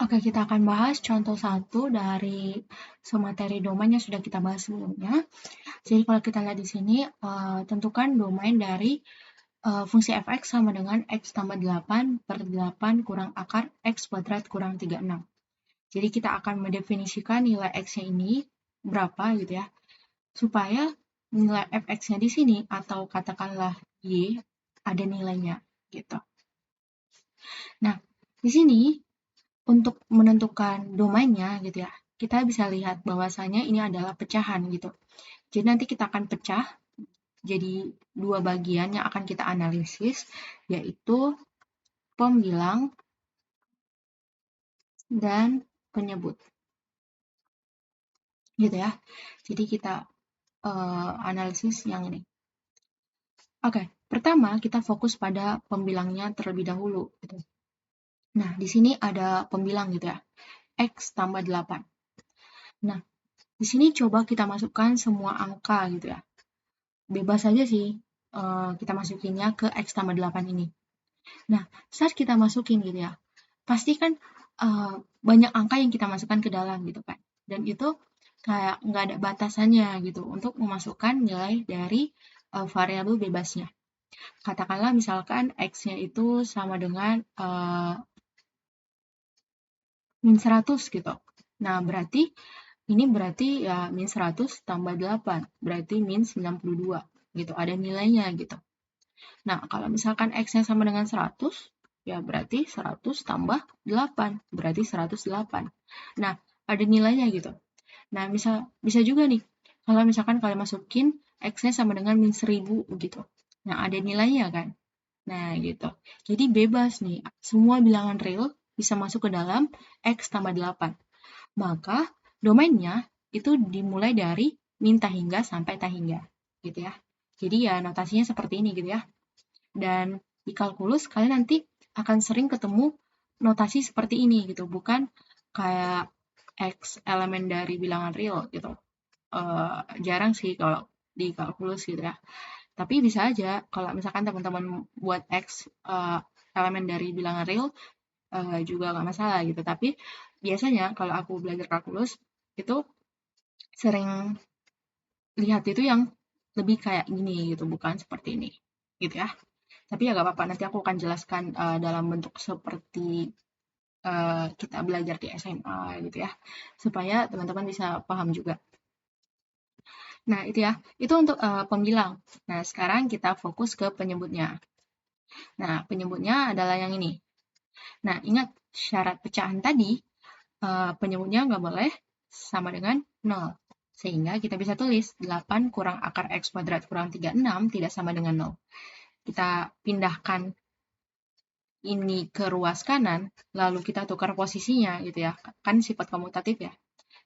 Oke, kita akan bahas contoh satu dari semateri domain yang sudah kita bahas sebelumnya. Jadi kalau kita lihat di sini, tentukan domain dari fungsi f(x) sama dengan x tambah 8 per 8 kurang akar x kuadrat kurang 36. Jadi kita akan mendefinisikan nilai x-nya ini berapa gitu ya, supaya nilai f(x)-nya di sini atau katakanlah y ada nilainya gitu. Nah, di sini untuk menentukan domainnya gitu ya, kita bisa lihat bahwasanya ini adalah pecahan gitu. Jadi nanti kita akan pecah jadi dua bagian yang akan kita analisis, yaitu pembilang dan penyebut. Gitu ya. Jadi kita analisis yang ini. Oke, pertama kita fokus pada pembilangnya terlebih dahulu gitu. Nah, di sini ada pembilang gitu ya. X tambah 8. Nah, di sini coba kita masukkan semua angka gitu ya. Bebas aja sih kita masukinnya ke X tambah 8 ini. Nah, saat kita masukin gitu ya, pasti kan banyak angka yang kita masukkan ke dalam gitu kan. Dan itu kayak nggak ada batasannya gitu untuk memasukkan nilai dari variabel bebasnya. Katakanlah misalkan X-nya itu sama dengan min 100 gitu. Nah, ini berarti ya min 100 tambah 8, berarti min 92 gitu, ada nilainya gitu. Nah, kalau misalkan X-nya sama dengan 100, ya berarti 100 tambah 8, berarti 108. Nah, ada nilainya gitu. Nah, bisa juga nih, kalau misalkan kalian masukin X-nya sama dengan min 1000 gitu. Nah, ada nilainya kan? Nah, gitu. Jadi bebas nih, semua bilangan real bisa masuk ke dalam X tambah 8. Maka domainnya itu dimulai dari min tak hingga sampai tak hingga, gitu ya. Jadi ya notasinya seperti ini gitu ya. Dan di kalkulus kalian nanti akan sering ketemu notasi seperti ini gitu, bukan kayak X elemen dari bilangan real gitu. Jarang sih kalau di kalkulus gitu ya. Tapi bisa aja kalau misalkan teman-teman buat X elemen dari bilangan real juga nggak masalah gitu. Tapi biasanya kalau aku belajar kalkulus itu sering lihat itu yang lebih kayak gini gitu, bukan seperti ini gitu ya. Tapi ya nggak apa-apa, nanti aku akan jelaskan dalam bentuk seperti kita belajar di SMA gitu ya, supaya teman-teman bisa paham juga. Nah, itu ya, itu untuk pembilang. Nah, sekarang kita fokus ke penyebutnya. Nah, penyebutnya adalah yang ini. Nah, ingat syarat pecahan tadi, penyebutnya nggak boleh sama dengan 0. Sehingga kita bisa tulis 8 kurang akar X kuadrat kurang 36 tidak sama dengan 0. Kita pindahkan ini ke ruas kanan, lalu kita tukar posisinya gitu ya. Kan sifat komutatif ya.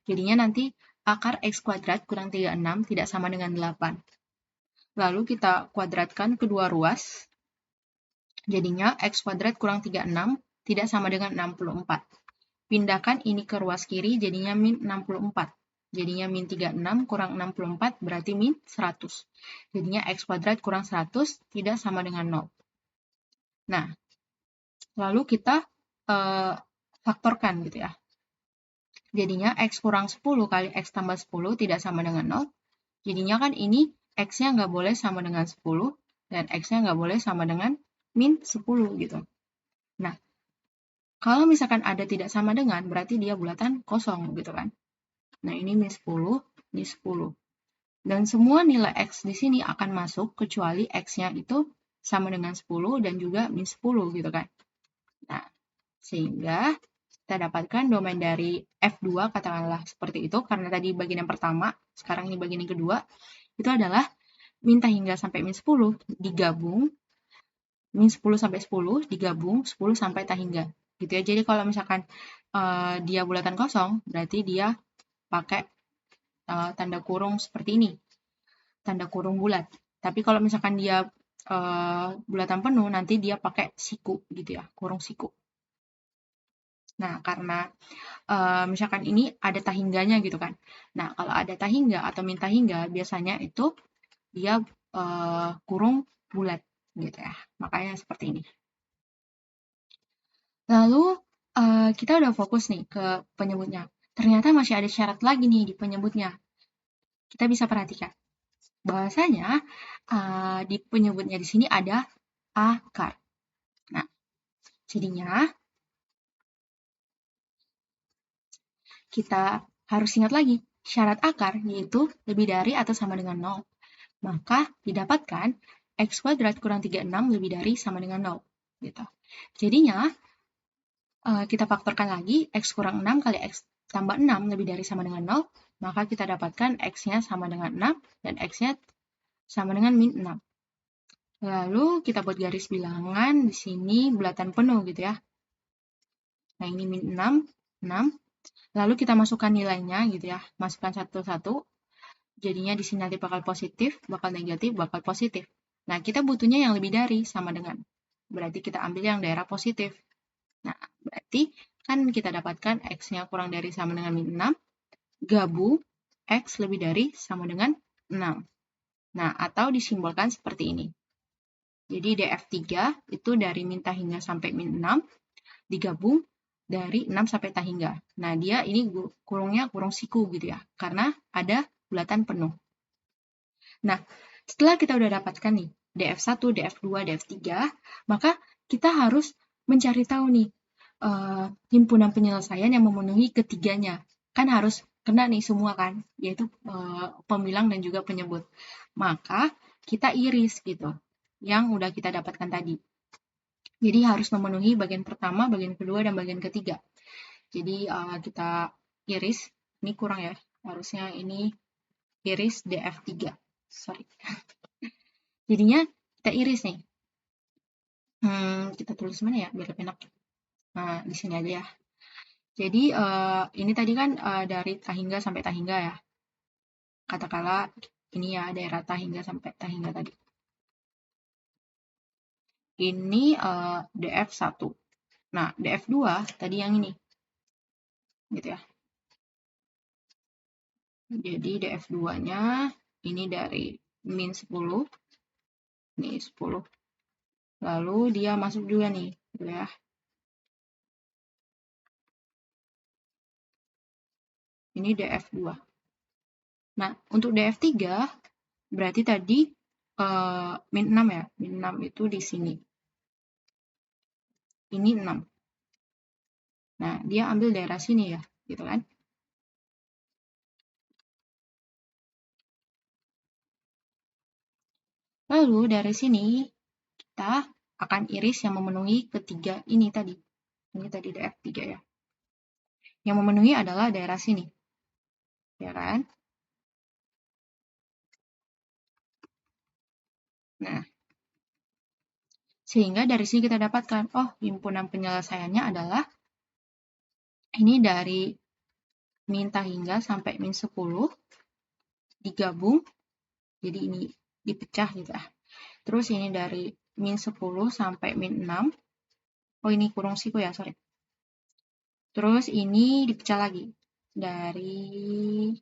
Jadinya nanti akar X kuadrat kurang 36 tidak sama dengan 8. Lalu kita kuadratkan kedua ruas, jadinya X kuadrat kurang 36 tidak sama dengan 64. Pindahkan ini ke ruas kiri, jadinya min 64. Jadinya min 36 kurang 64 berarti min 100. Jadinya X kuadrat kurang 100 tidak sama dengan 0. Nah, lalu kita faktorkan gitu ya. Jadinya X kurang 10 kali X tambah 10 tidak sama dengan 0. Jadinya kan ini X-nya nggak boleh sama dengan 10, dan X-nya nggak boleh sama dengan min 10 gitu. Nah, kalau misalkan ada tidak sama dengan, berarti dia bulatan kosong gitu kan. Nah, ini min 10, ini 10. Dan semua nilai X di sini akan masuk, kecuali X-nya itu sama dengan 10 dan juga min 10 gitu kan. Nah, sehingga kita dapatkan domain dari F2, katakanlah seperti itu, karena tadi bagian yang pertama, sekarang ini bagian yang kedua, itu adalah min tak hingga sampai min 10 digabung, min 10 sampai 10 digabung 10 sampai tak hingga. Gitu ya. Jadi kalau misalkan dia bulatan kosong, berarti dia pakai tanda kurung seperti ini, tanda kurung bulat. Tapi kalau misalkan dia bulatan penuh, nanti dia pakai siku gitu ya, kurung siku. Nah, karena misalkan ini ada tak hingganya gitu kan. Nah, kalau ada tak hingga atau min tak hingga, biasanya itu dia kurung bulat gitu ya. Makanya seperti ini. Lalu kita udah fokus nih ke penyebutnya. Ternyata masih ada syarat lagi nih di penyebutnya. Kita bisa perhatikan. Bahwasanya di penyebutnya di sini ada akar. Nah, jadinya kita harus ingat lagi syarat akar yaitu lebih dari atau sama dengan 0. Maka didapatkan x kuadrat kurang 36 lebih dari sama dengan 0. Gitu. Jadinya kita faktorkan lagi x kurang 6 kali x tambah 6 lebih dari sama dengan 0, maka kita dapatkan x-nya sama dengan 6 dan x-nya sama dengan min 6. Lalu kita buat garis bilangan di sini bulatan penuh gitu ya. Nah, ini min 6, 6. Lalu kita masukkan nilainya gitu ya. Masukkan satu-satu. Jadinya di sini nanti bakal positif, bakal negatif, bakal positif. Nah, kita butuhnya yang lebih dari sama dengan. Berarti kita ambil yang daerah positif. Nah, berarti kan kita dapatkan x-nya kurang dari sama dengan min 6, gabung x lebih dari sama dengan 6. Nah, atau disimbolkan seperti ini. Jadi df3 itu dari min tah hingga sampai min 6, digabung dari 6 sampai tah hingga. Nah, dia ini kurungnya kurung siku gitu ya, karena ada bulatan penuh. Nah, setelah kita udah dapatkan nih, df1, df2, df3, maka kita harus mencari tahu nih, himpunan penyelesaian yang memenuhi ketiganya. Kan harus kena nih semua kan, yaitu pembilang dan juga penyebut. Maka kita iris gitu, yang udah kita dapatkan tadi. Jadi harus memenuhi bagian pertama, bagian kedua, dan bagian ketiga. Jadi kita iris, ini kurang ya, harusnya ini iris df3. Sorry. Jadinya kita iris nih. Kita tulis mana ya, biar lebih enak. Nah, di sini aja ya. Jadi ini tadi kan dari tah hingga sampai tah hingga ya. Katakanlah ini ya daerah tah hingga sampai tah hingga tadi. Ini df1. Nah, df2 tadi yang ini. Gitu ya. Jadi df2-nya ini dari min 10. Ini 10. Lalu dia masuk juga nih, gitu ya. Ini df2. Nah, untuk df3 berarti tadi min 6 ya. Min 6 itu di sini. Ini 6. Nah, dia ambil daerah sini ya, gitu kan. Lalu dari sini kita akan iris yang memenuhi ketiga ini tadi. Ini tadi df3 ya. Yang memenuhi adalah daerah sini. Ya kan? Nah, sehingga dari sini kita dapatkan, oh himpunan penyelesaiannya adalah ini dari min tah hingga sampai min 10 digabung, jadi ini dipecah gitu ya. Terus ini dari min 10 sampai min 6, oh ini kurung siku ya, sorry. Terus ini dipecah lagi, dari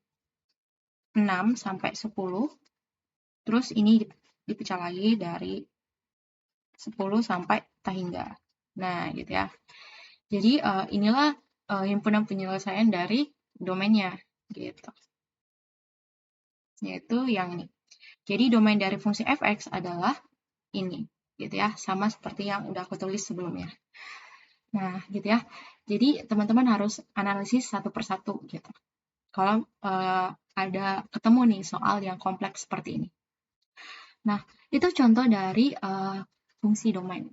6 sampai 10, terus ini dipecah lagi dari 10 sampai tah hingga. Nah, gitu ya. Jadi inilah himpunan penyelesaian dari domainnya, gitu. Yaitu yang ini. Jadi domain dari fungsi fx adalah ini, gitu ya. Sama seperti yang udah aku tulis sebelumnya. Nah, gitu ya. Jadi teman-teman harus analisis satu persatu, gitu. Kalau ada ketemu nih soal yang kompleks seperti ini. Nah, itu contoh dari fungsi domain.